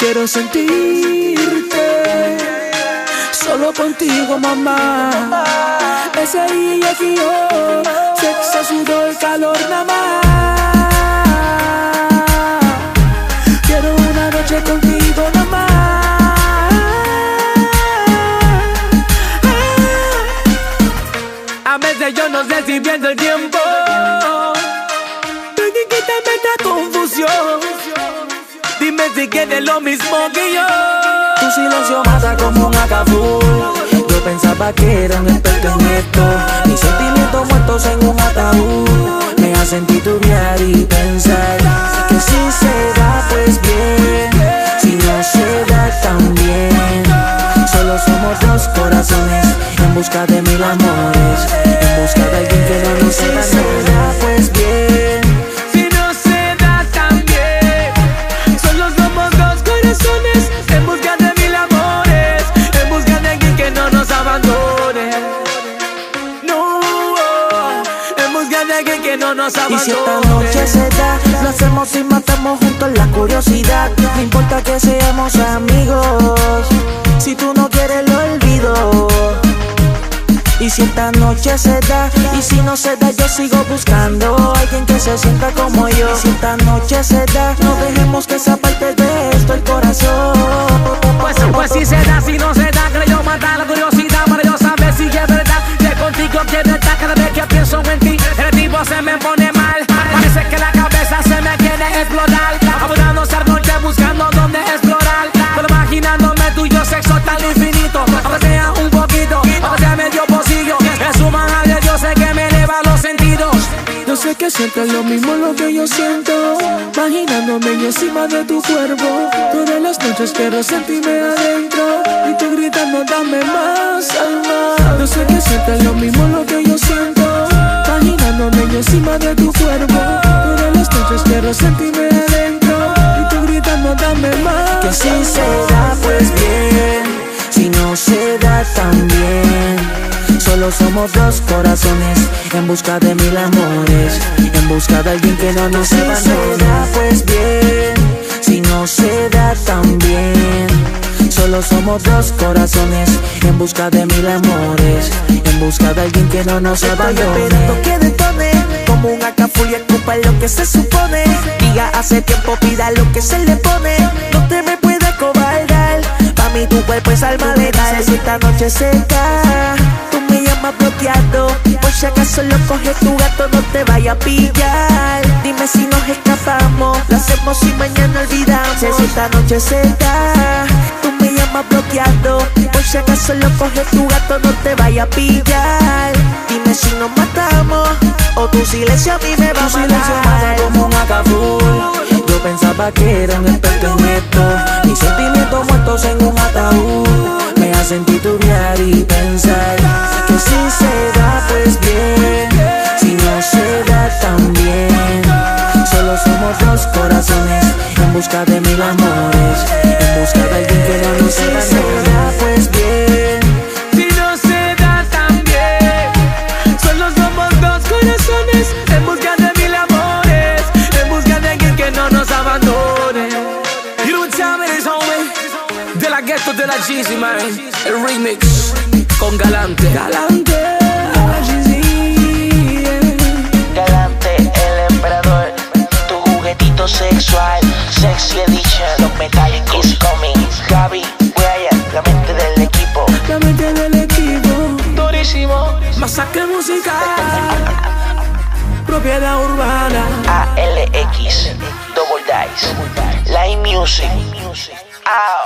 quiero sentirte. Solo contigo, mamá. Ese día que yo, sexo, sudor, calor, nada más. Quiero una noche contigo, nada más. A veces yo no sé si pierdo el tiempo. Ven y quítame esta confusión. Dime si quieres lo mismo que yo. Tu silencio mata como un acabú. Yo pensaba que era un experto en esto. Mis sentimientos muertos en un ataúd me hacen titubear y pensar que si se da pues bien, si no se da también. Solo somos dos corazones en busca de mil amores, en busca de alguien que no nos enamore. Si se da pues bien, si no se da también. Solo somos dos corazones en busca de mil amores, en busca de alguien que no nos abandone. No, en busca de alguien que no nos abandone. Y si esta noche se da, lo hacemos y matamos juntos la curiosidad. No importa que seamos amigos, si tú no quieres lo olvido. Y si esta noche se da, y si no se da, yo sigo buscando alguien que se sienta como yo. Y si esta noche se da, no dejemos que esa parte de esto el corazón. Pues si se da, si no se da, creo matar la curiosidad para yo saber si es verdad que contigo quiero estar. Cada vez que pienso en ti, el tipo se me pone mal. Parece que la cabeza se me quiere explotar. Abordando esa noche buscando dónde explorar, pero imaginándome tuyo sexo tan infinito. Aunque sea un poquito, aunque sea medio pocillo, es su manera, yo sé que me eleva los sentidos. Yo sé que sientes lo mismo lo que yo siento, imaginándome y encima de tu cuerpo. Todas las noches quiero sentirme adentro y tú gritando dame más, alma. Yo sé que sientes lo mismo lo que yo siento, imaginándome y encima de tu cuerpo. Todas las noches quiero sentirme adentro y tú gritando dame más. Que si se da pues bien, si no se da también. Solo somos dos corazones en busca de mil amores, en busca de alguien que no nos abandone. Si se da pues bien, si no se da también. Solo somos dos corazones en busca de mil amores, en busca de alguien que no nos abandone. Estoy esperando que detone como un acaful y escupa lo que se supone. Diga hace tiempo, pida lo que se le pone. No te me puedes cobardar, pa' mí tu cuerpo es alma letal. Si esta noche se da, tú me llamas bloqueado. Por si acaso lo coge tu gato, no te vaya a pillar. Dime si nos escapamos, lo hacemos y mañana olvidamos. Si esta noche se da, tú me llamas bloqueado. Por si acaso lo coge tu gato, no te vaya a pillar. Dime si nos matamos o tu silencio a mí me va a matar. Tu silencio mata como un acabú. Yo pensaba que era un experto en esto. Mis sentimientos muertos en un ataúd me hacen titubear y pensar que si se da pues bien, si no se da también. Solo somos dos corazones en busca de mil amores, en busca de alguien que no nos abandone. Si se da pues bien, si no se da también. Solo somos dos corazones en busca de mil amores, en busca de alguien que no nos abandone. You don't tell me this, homie. De la Ghetto de la Jeezy, man. El remix con Galante. Galante, Galante, el emperador. Tu juguetito sexual, sexy edition. Los metálicos is coming. Gaby, Brian, la mente del equipo. La mente del equipo. Durísimo. Masacre musical. Propiedad urbana. ALX, Double Dice, Live Music. Ow.